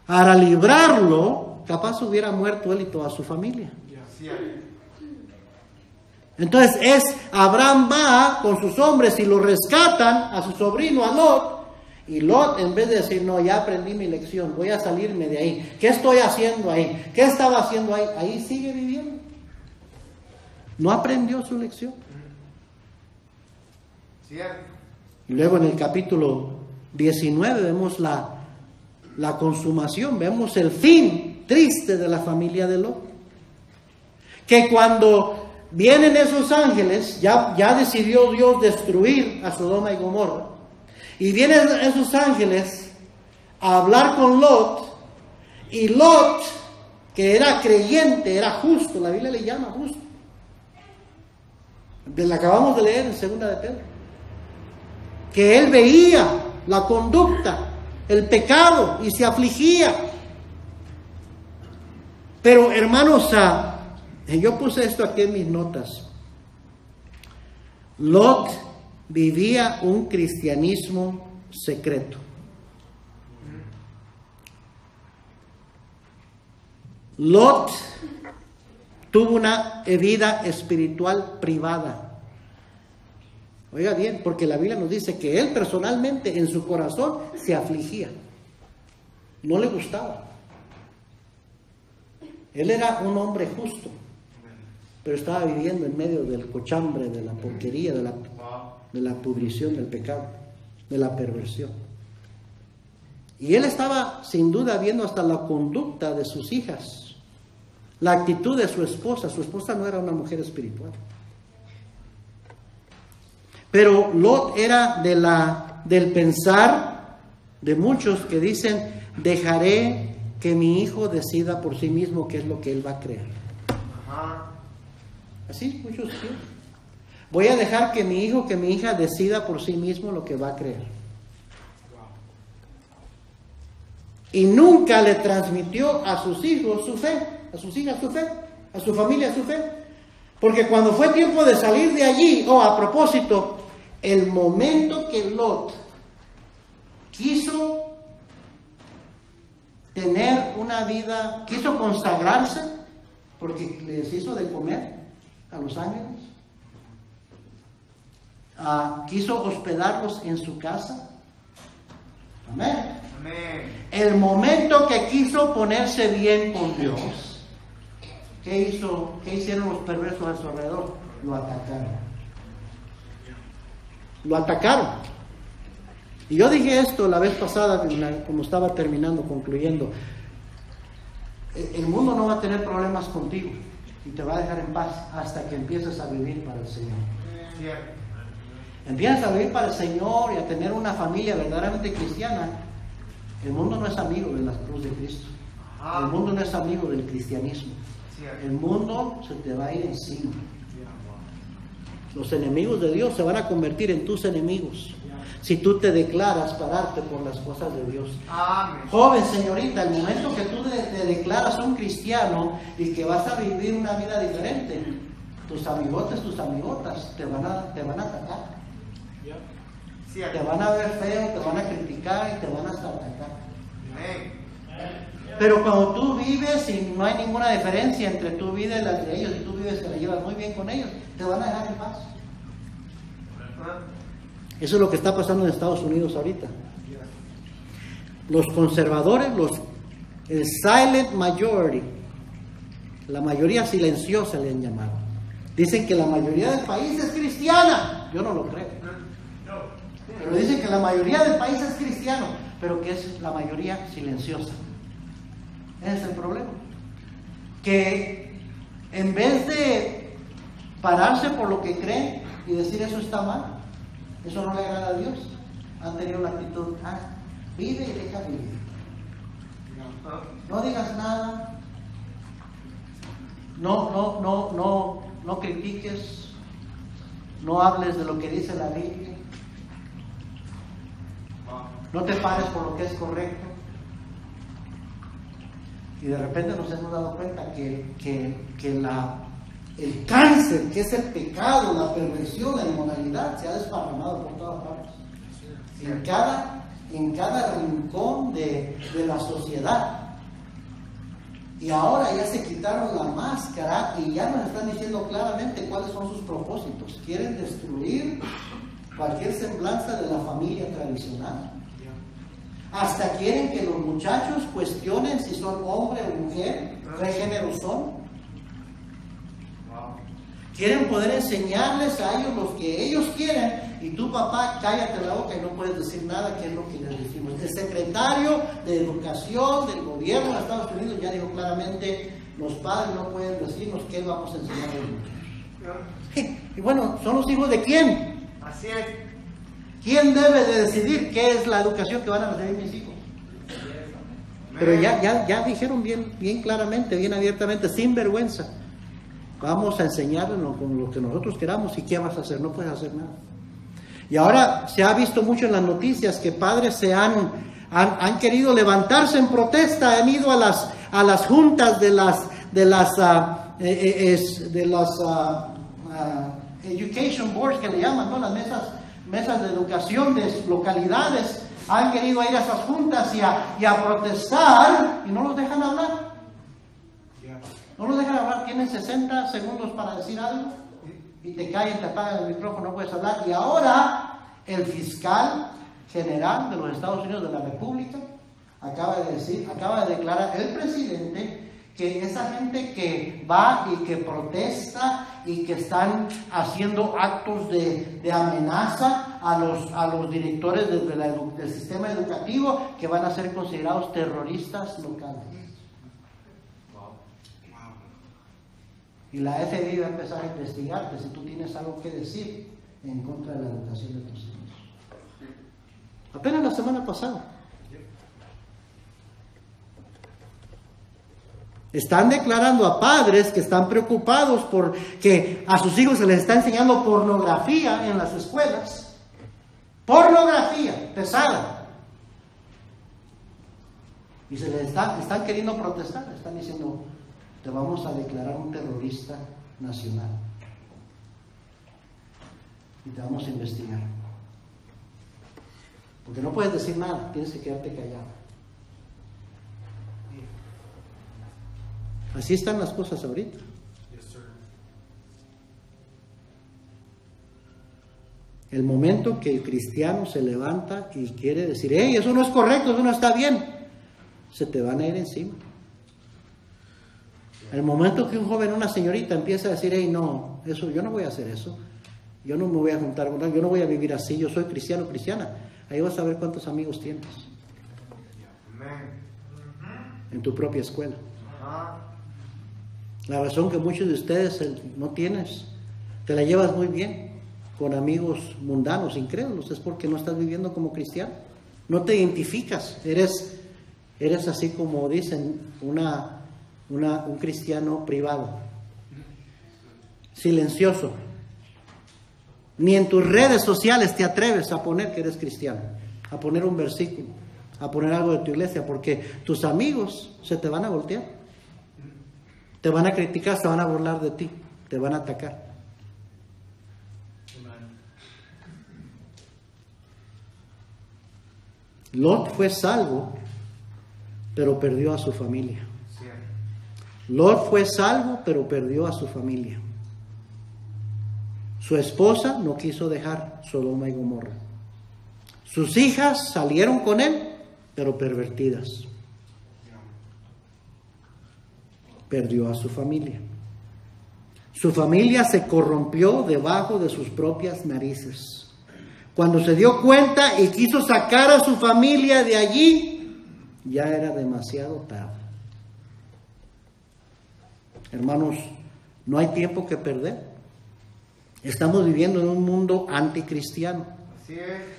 para librarlo, capaz hubiera muerto él y toda su familia. Cierto. Entonces Abraham va con sus hombres y lo rescatan a su sobrino, a Lot. Y Lot, en vez de decir: no, ya aprendí mi lección, voy a salirme de ahí. ¿Qué estoy haciendo ahí? ¿Qué estaba haciendo ahí? Ahí sigue viviendo. No aprendió su lección. Cierto. Y luego en el capítulo 19 vemos la consumación, vemos el fin triste de la familia de Lot. Que cuando vienen esos ángeles, ya decidió Dios destruir a Sodoma y Gomorra. Y vienen esos ángeles a hablar con Lot. Y Lot, que era creyente, era justo, la Biblia le llama justo. La acabamos de leer en 2 de Pedro. Que él veía la conducta, el pecado y se afligía. Pero hermanos, yo puse esto aquí en mis notas. Lot vivía un cristianismo secreto. Lot tuvo una vida espiritual privada. Oiga bien, porque la Biblia nos dice que él personalmente en su corazón se afligía. No le gustaba. Él era un hombre justo, pero estaba viviendo en medio del cochambre, de la porquería, de la pudrición del pecado, de la perversión. Y él estaba sin duda viendo hasta la conducta de sus hijas, la actitud de su esposa. Su esposa no era una mujer espiritual. Pero Lot era del pensar de muchos que dicen: dejaré que mi hijo decida por sí mismo qué es lo que él va a creer. Ajá. Así muchos quieren. Voy a dejar que mi hijo, que mi hija decida por sí mismo lo que va a creer. Y nunca le transmitió a sus hijos su fe, a sus hijas su fe, a su familia su fe. Porque cuando fue tiempo de salir de allí, a propósito, el momento que Lot quiso tener una vida, quiso consagrarse porque les hizo de comer a los ángeles. Quiso hospedarlos en su casa. Amén. Amén. El momento que quiso ponerse bien con Dios, ¿qué hizo? ¿Qué hicieron los perversos a su alrededor? Lo atacaron. Lo atacaron. Y yo dije esto la vez pasada, como estaba terminando, concluyendo. El mundo no va a tener problemas contigo y te va a dejar en paz hasta que empieces a vivir para el Señor. Cierto. Empiezas a vivir para el Señor y a tener una familia verdaderamente cristiana. El mundo no es amigo de la cruz de Cristo. El mundo no es amigo del cristianismo. Cierto. El mundo se te va a ir encima. Los enemigos de Dios se van a convertir en tus enemigos si tú te declaras pararte por las cosas de Dios. Amén. Joven, señorita, el momento que tú te declaras un cristiano y que vas a vivir una vida diferente, tus amigotes, tus amigotas te van a atacar. Cierto. Te van a ver feo, te van a criticar y te van a hasta atacar. Amén. Pero cuando tú vives y no hay ninguna diferencia entre tu vida y la de ellos, y tú vives que la llevas muy bien con ellos, te van a dejar en paz. Eso es lo que está pasando en Estados Unidos ahorita. Los conservadores, el silent majority, la mayoría silenciosa le han llamado. Dicen que la mayoría del país es cristiana. Yo no lo creo. Pero dicen que la mayoría del país es cristiano, pero que es la mayoría silenciosa. Ese es el problema. Que en vez de pararse por lo que creen y decir eso está mal, eso no le agrada a Dios, han tenido la actitud, vive y deja vivir. No digas nada, no critiques, no hables de lo que dice la Biblia, no te pares por lo que es correcto. Y de repente nos hemos dado cuenta que el cáncer, que es el pecado, la perversión, la inmoralidad, se ha desparramado por todas partes. En cada rincón de la sociedad. Y ahora ya se quitaron la máscara y ya nos están diciendo claramente cuáles son sus propósitos. Quieren destruir cualquier semblanza de la familia tradicional. Hasta quieren que los muchachos cuestionen si son hombre o mujer, qué género son. Quieren poder enseñarles a ellos lo que ellos quieren, y tú, papá, cállate la boca y no puedes decir nada, que es lo que les decimos. El secretario de Educación del gobierno de Estados Unidos ya dijo claramente, los padres no pueden decirnos qué vamos a enseñar a ellos. Y bueno, ¿son los hijos de quién? Así es. ¿Quién debe de decidir qué es la educación que van a recibir mis hijos? Pero ya dijeron bien claramente, bien abiertamente, sin vergüenza. Vamos a enseñarles con lo que nosotros queramos, y ¿qué vas a hacer? No puedes hacer nada. Y ahora se ha visto mucho en las noticias que padres han querido levantarse en protesta, han ido a las juntas de las education boards, que le llaman, ¿no? Las mesas de educación de localidades, han querido ir a esas juntas y a protestar, y no los dejan hablar. No los dejan hablar, tienen 60 segundos para decir algo y te callan, te apagan el micrófono, no puedes hablar. Y ahora el fiscal general de los Estados Unidos de la República acaba de declarar, el presidente, que esa gente que va y que protesta y que están haciendo actos de amenaza a los directores del sistema educativo, que van a ser considerados terroristas locales. Y la FBI va a empezar a investigarte si tú tienes algo que decir en contra de la educación de tus hijos. Apenas la semana pasada. Están declarando a padres que están preocupados porque a sus hijos se les está enseñando pornografía en las escuelas. Pornografía pesada. Y se les están queriendo protestar, están diciendo, te vamos a declarar un terrorista nacional y te vamos a investigar, porque no puedes decir nada, tienes que quedarte callado. Así están las cosas ahorita. El momento que el cristiano se levanta y quiere decir, hey, eso no es correcto, eso no está bien, se te van a ir encima. El momento que un joven, una señorita empieza a decir, hey, no, eso, yo no voy a hacer eso, yo no me voy a juntar con nadie, yo no voy a vivir así, yo soy cristiano, cristiana, ahí vas a ver cuántos amigos tienes en tu propia escuela. La razón que muchos de ustedes no tienes, te la llevas muy bien con amigos mundanos, incrédulos, es porque no estás viviendo como cristiano, no te identificas, eres así como dicen, un cristiano privado, silencioso. Ni en tus redes sociales te atreves a poner que eres cristiano, a poner un versículo, a poner algo de tu iglesia, porque tus amigos se te van a voltear, te van a criticar, se van a burlar de ti, te van a atacar. Lot fue salvo, pero perdió a su familia. Lot fue salvo, pero perdió a su familia. Su esposa no quiso dejar Sodoma y Gomorra. Sus hijas salieron con él, pero pervertidas. Perdió a su familia. Su familia se corrompió debajo de sus propias narices. Cuando se dio cuenta y quiso sacar a su familia de allí, ya era demasiado tarde. Hermanos, no hay tiempo que perder. Estamos viviendo en un mundo anticristiano,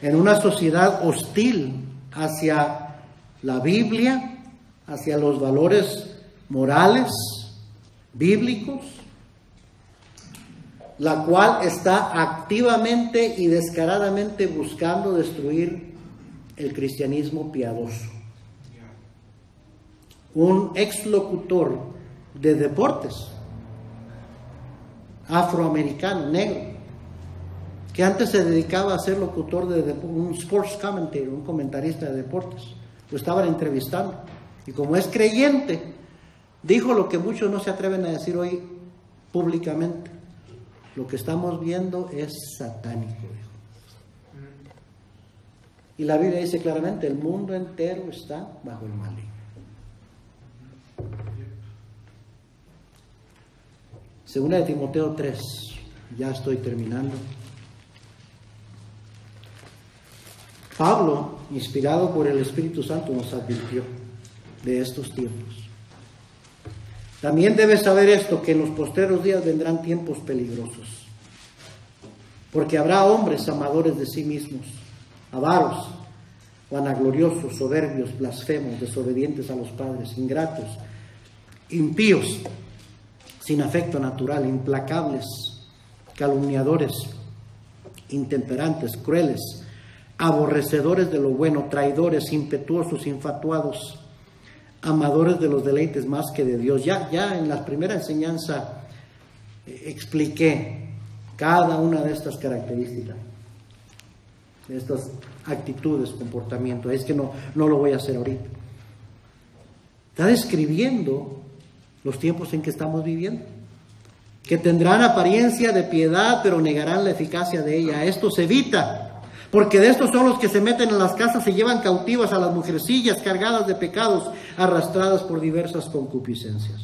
en una sociedad hostil hacia la Biblia, hacia los valores morales, bíblicos, la cual está activamente y descaradamente buscando destruir el cristianismo piadoso. Un exlocutor de deportes, afroamericano, negro, que antes se dedicaba a ser locutor de un sports commentator, un comentarista de deportes, lo estaban entrevistando, y como es creyente, dijo lo que muchos no se atreven a decir hoy públicamente: lo que estamos viendo es satánico, dijo. Y la Biblia dice claramente, el mundo entero está bajo el maligno. Segunda de Timoteo 3, ya estoy terminando. Pablo, inspirado por el Espíritu Santo, nos advirtió de estos tiempos. También debes saber esto, que en los postreros días vendrán tiempos peligrosos, porque habrá hombres amadores de sí mismos, avaros, vanagloriosos, soberbios, blasfemos, desobedientes a los padres, ingratos, impíos, sin afecto natural, implacables, calumniadores, intemperantes, crueles, aborrecedores de lo bueno, traidores, impetuosos, infatuados, amadores de los deleites más que de Dios. Ya en la primera enseñanza expliqué cada una de estas características, de estas actitudes, comportamientos. Es que no lo voy a hacer ahorita. Está describiendo los tiempos en que estamos viviendo, que tendrán apariencia de piedad, pero negarán la eficacia de ella. Esto se evita, porque de estos son los que se meten en las casas y llevan cautivas a las mujercillas cargadas de pecados, arrastradas por diversas concupiscencias.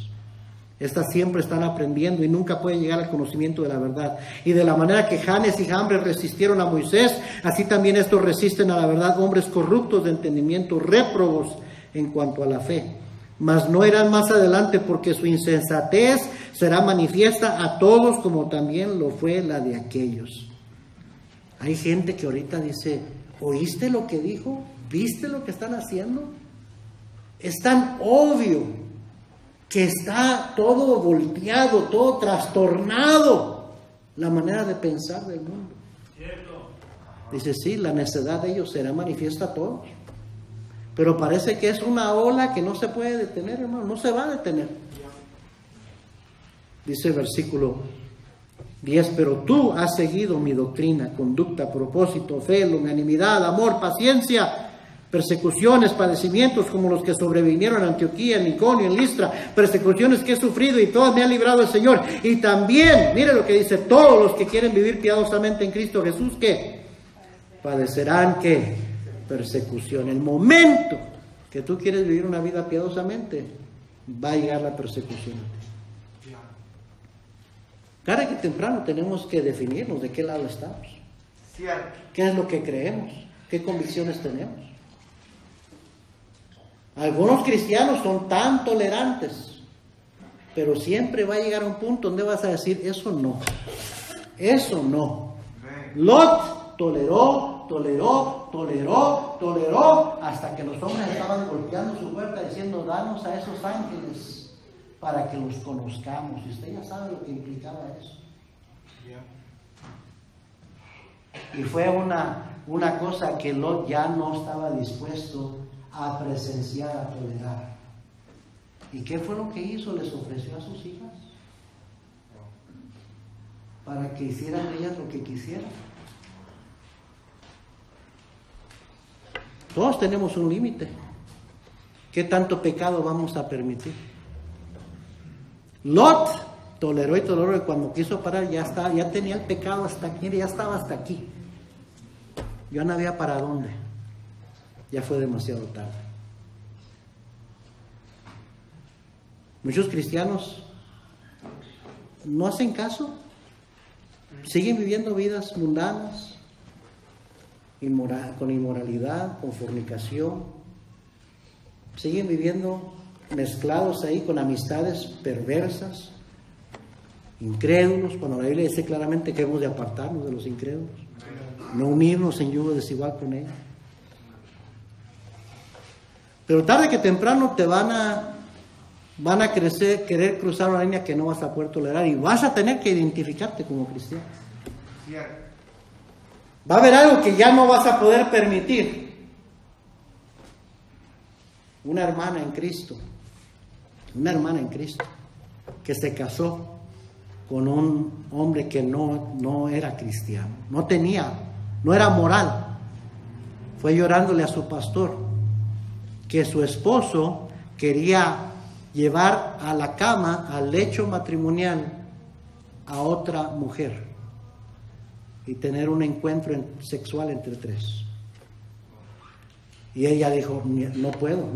Estas siempre están aprendiendo y nunca pueden llegar al conocimiento de la verdad. Y de la manera que Janes y Jambres resistieron a Moisés, así también estos resisten a la verdad, hombres corruptos de entendimiento, réprobos en cuanto a la fe. Mas no irán más adelante, porque su insensatez será manifiesta a todos, como también lo fue la de aquellos. Hay gente que ahorita dice, ¿oíste lo que dijo? ¿Viste lo que están haciendo? Es tan obvio que está todo volteado, todo trastornado, la manera de pensar del mundo. Dice, sí, la necedad de ellos será manifiesta a todos. Pero parece que es una ola que no se puede detener, hermano, no se va a detener. Dice el versículo 10, pero tú has seguido mi doctrina, conducta, propósito, fe, longanimidad, amor, paciencia, persecuciones, padecimientos como los que sobrevinieron en Antioquía, en Iconio, en Listra, persecuciones que he sufrido y todas me ha librado el Señor. Y también, mire lo que dice, todos los que quieren vivir piadosamente en Cristo Jesús, ¿qué? Padecerán, ¿qué? Persecución. El momento que tú quieres vivir una vida piadosamente, va a llegar la persecución. Tarde que temprano tenemos que definirnos de qué lado estamos. Cierto. ¿Qué es lo que creemos? ¿Qué convicciones tenemos? Algunos cristianos son tan tolerantes, pero siempre va a llegar a un punto donde vas a decir, eso no, eso no. Lot toleró, hasta que los hombres estaban golpeando su puerta diciendo, danos a esos ángeles para que los conozcamos. Y usted ya sabe lo que implicaba eso. Y fue una cosa que Lot ya no estaba dispuesto a presenciar, a tolerar. ¿Y qué fue lo que hizo? Les ofreció a sus hijas para que hicieran ellas lo que quisieran. Todos tenemos un límite. ¿Qué tanto pecado vamos a permitir? Lot toleró y toleró, y cuando quiso parar ya tenía el pecado hasta aquí, ya estaba hasta aquí. Ya no había para dónde. Ya fue demasiado tarde. Muchos cristianos no hacen caso, siguen viviendo vidas mundanas, con inmoralidad, con fornicación, siguen viviendo mezclados ahí con amistades perversas, incrédulos, cuando la Biblia dice claramente que hemos de apartarnos de los incrédulos, no unirnos en yugo desigual con ellos. Pero tarde que temprano te van a querer cruzar una línea que no vas a poder tolerar y vas a tener que identificarte como cristiano. Va a haber algo que ya no vas a poder permitir. Una hermana en Cristo, que se casó con un hombre que no era cristiano, no era moral. Fue llorándole a su pastor que su esposo quería llevar a la cama, al lecho matrimonial, a otra mujer y tener un encuentro sexual entre tres. Y ella dijo, no puedo,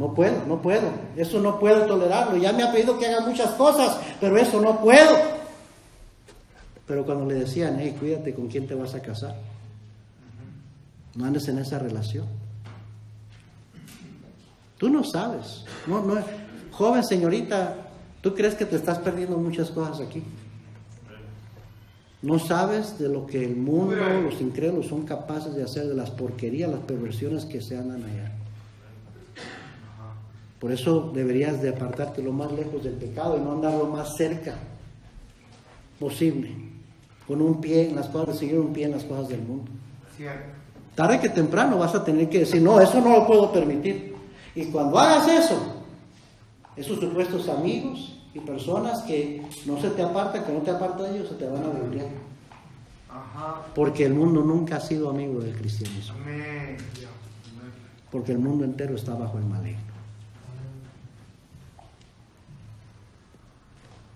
eso no puedo tolerarlo, ya me ha pedido que haga muchas cosas, pero eso no puedo. Pero cuando le decían, hey, cuídate con quién te vas a casar, no andes en esa relación. Tú no sabes, joven señorita, tú crees que te estás perdiendo muchas cosas aquí. No sabes de lo que el mundo, los incrédulos son capaces de hacer, de las porquerías, las perversiones que se andan allá. Por eso deberías de apartarte lo más lejos del pecado y no andar lo más cerca posible, con un pie en las cosas del Señor, un pie en las cosas del mundo. Tarde que temprano vas a tener que decir, no, eso no lo puedo permitir. Y cuando hagas eso, esos supuestos amigos y personas que no se te apartan, que no te apartan de ellos, se te van a volver. Porque el mundo nunca ha sido amigo del cristianismo. Porque el mundo entero está bajo el maligno.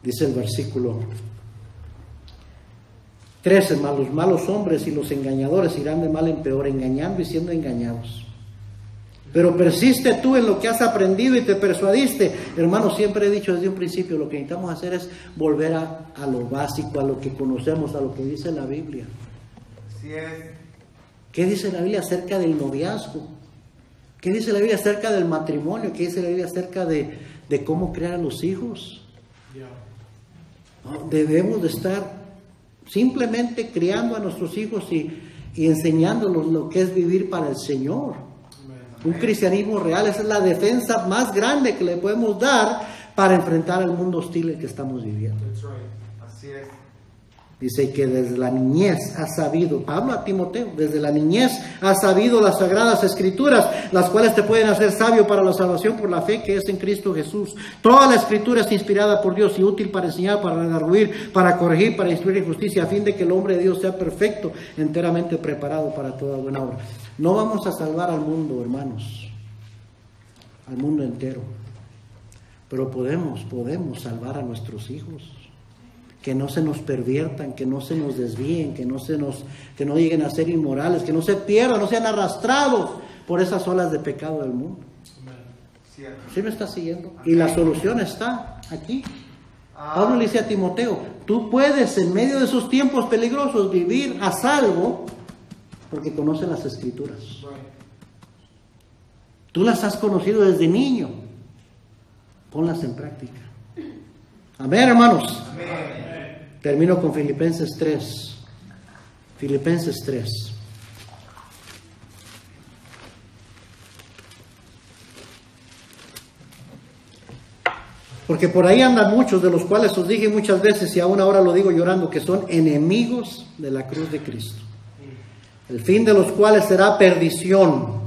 Dice el versículo 13, los malos hombres y los engañadores irán de mal en peor, engañando y siendo engañados. Pero persiste tú en lo que has aprendido y te persuadiste. Hermano, siempre he dicho desde un principio, lo que necesitamos hacer es volver a lo básico, a lo que conocemos, a lo que dice la Biblia. Así es. ¿Qué dice la Biblia acerca del noviazgo? ¿Qué dice la Biblia acerca del matrimonio? ¿Qué dice la Biblia acerca de cómo crear a los hijos? No, debemos de estar simplemente criando a nuestros hijos y enseñándolos lo que es vivir para el Señor. Un cristianismo real, esa es la defensa más grande que le podemos dar para enfrentar al mundo hostil que estamos viviendo. Así es. Dice que desde la niñez ha sabido, Pablo a Timoteo, desde la niñez ha sabido las sagradas escrituras, las cuales te pueden hacer sabio para la salvación por la fe que es en Cristo Jesús. Toda la escritura es inspirada por Dios y útil para enseñar, para redarguir, para corregir, para instruir en justicia, a fin de que el hombre de Dios sea perfecto, enteramente preparado para toda buena obra. No vamos a salvar al mundo, hermanos. al mundo entero. Pero podemos salvar a nuestros hijos, que no se nos perviertan, que no se nos desvíen, que no lleguen a ser inmorales, que no se pierdan, no sean arrastrados por esas olas de pecado del mundo. ¿Sí me está siguiendo? Y la solución está aquí. Pablo le dice a Timoteo, tú puedes en medio de esos tiempos peligrosos vivir a salvo porque conoces las Escrituras. Tú las has conocido desde niño. Ponlas en práctica. Amén, hermanos. Amén. Termino con Filipenses 3. Filipenses 3. Porque por ahí andan muchos, de los cuales os dije muchas veces y aún ahora lo digo llorando, que son enemigos de la cruz de Cristo, el fin de los cuales será perdición,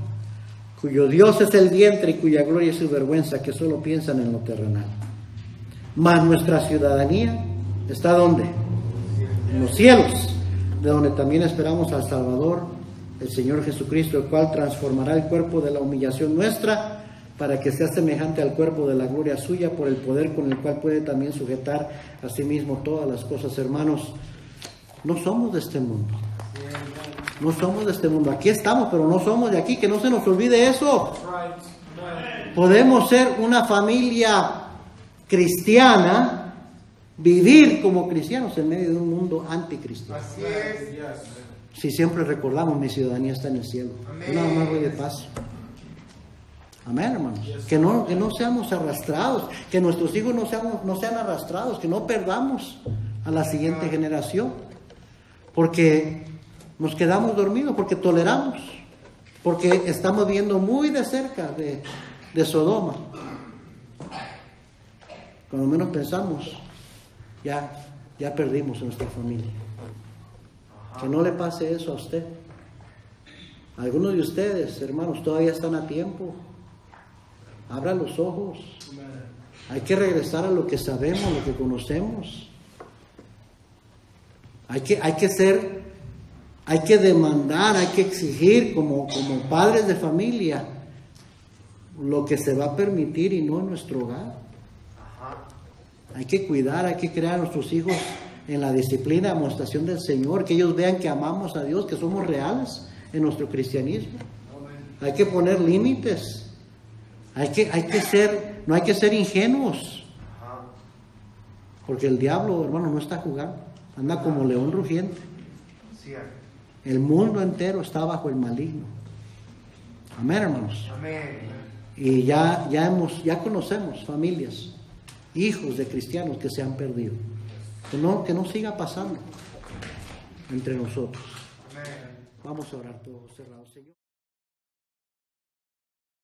cuyo Dios es el vientre y cuya gloria es su vergüenza, que solo piensan en lo terrenal. Mas nuestra ciudadanía está ¿dónde? En los cielos, de donde también esperamos al Salvador, el Señor Jesucristo, el cual transformará el cuerpo de la humillación nuestra para que sea semejante al cuerpo de la gloria suya, por el poder con el cual puede también sujetar a sí mismo todas las cosas. Hermanos, no somos de este mundo. No somos de este mundo. Aquí estamos, pero no somos de aquí. Que no se nos olvide eso. Podemos ser una familia cristiana, vivir como cristianos en medio de un mundo anticristiano. Así es. Si siempre recordamos, mi ciudadanía está en el cielo. Yo nada más voy de paso. Amén, hermanos. Que no seamos arrastrados, que nuestros hijos no sean arrastrados, que no perdamos a la siguiente generación, porque nos quedamos dormidos, porque toleramos, porque estamos viendo muy de cerca de Sodoma. Cuando menos pensamos, ya perdimos a nuestra familia. Que no le pase eso a usted. Algunos de ustedes, hermanos, todavía están a tiempo. Abra los ojos. Hay que regresar a lo que sabemos, lo que conocemos. Hay que demandar, hay que exigir como padres de familia lo que se va a permitir y no en nuestro hogar. Hay que cuidar, hay que crear a nuestros hijos en la disciplina, demostración del Señor, que ellos vean que amamos a Dios, que somos reales en nuestro cristianismo. Hay que poner límites. No hay que ser ingenuos, porque el diablo, hermano, no está jugando, anda como león rugiente. El mundo entero está bajo el maligno. Amén, hermanos. Amén. Y ya conocemos familias, hijos de cristianos que se han perdido. Que no siga pasando entre nosotros. Amén. Vamos a orar todos cerrados, Señor.